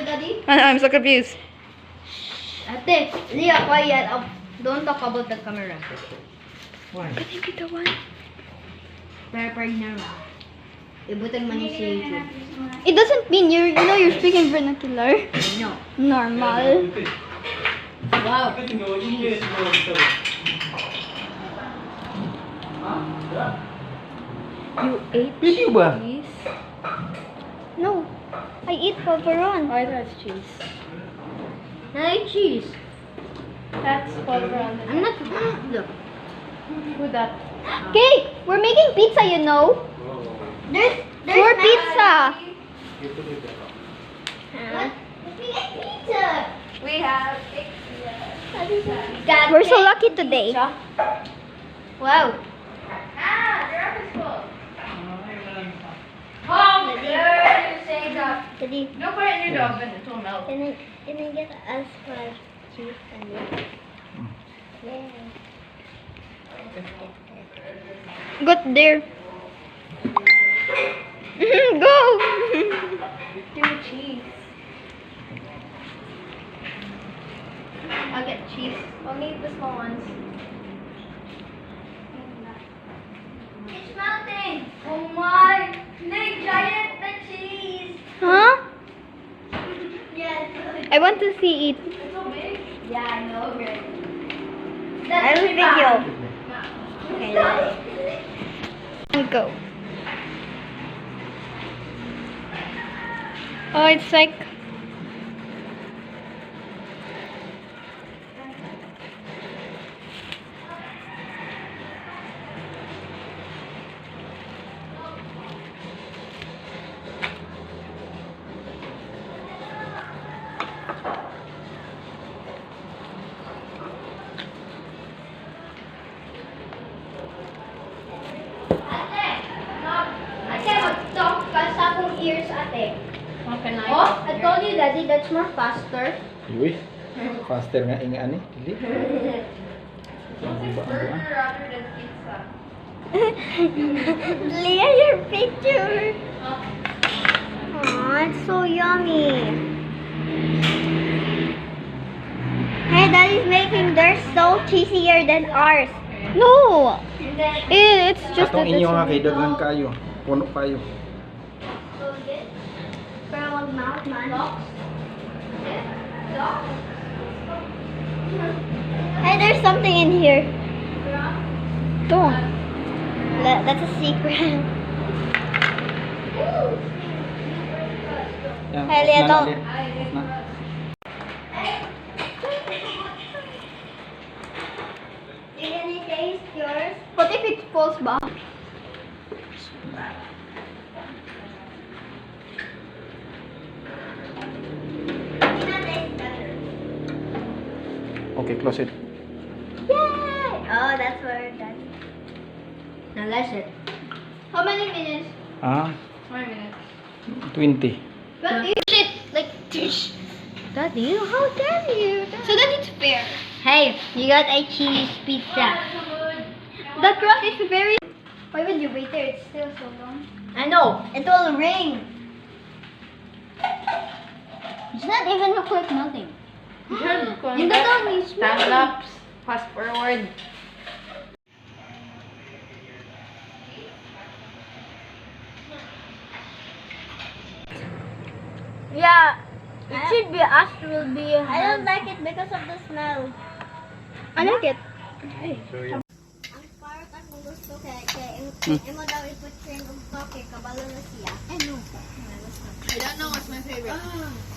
Daddy? I'm so confused. Ate, Leah, quiet. Don't talk about the camera. Why? Can I be the one? Pray na lang. Ibutang man si YouTube. It doesn't mean you're speaking vernacular. No. Normal. Wow. You ate Video ba? cheese? No. I eat pulveron. Oh, that's cheese. I like cheese. That's pulveron. I'm not. Look. With that. Okay, we're making pizza, you know. There's For pizza. What? We ate pizza. We have Got We're so lucky today. Wow. Oh, there! Say that. Daddy, Don't put it in your oven, it will melt. can I get us for cheese and this? Yeah. Got there. Go! Do cheese. I'll get cheese. Only the small ones. It's melting. Oh my! Big giant the cheese. Huh? Yes. I want to see it. It's so big. Yeah, I know, right? I will video. Okay, Daddy. And go. Oh, it's like Ate, mag-talk ka sa akong ears, ate. okay, Oh, I told you, Daddy, that's more faster. Uy. Faster nga ini ani. Dili. rather than pizza. Leah, your picture. Aw, it's so yummy. Hey, Daddy's making theirs so cheesier than ours. No, And then, it's just Atong that inyo nga it's kay daghan kayo. Puno kayo. so this. Pero wag mouth man. Hey, there's something in here. Don't. That's a secret. Yan. Hey, Leah, Na, don't. Leah. Na. You gonna taste yours? What if it falls back? You know taste better. Okay, close it. Yay! Oh, that's where it's done. Now that's it. How many minutes? Ah, 1 minute. 20. But you should like dish. Daddy, how dare you? So that it's fair. Hey, you got a cheese pizza. The crust is very. Why would you wait there? It's still so long. I know. It will ring. It's not even look like nothing. You don't need Stand ups, fast forward. Yeah, it should be us will be. I don't like it because of the smell. I like it. Ang parang ang gusto kaya imo daw i-put siya ng toke kabalo na siya. I know. I don't know what's my favorite.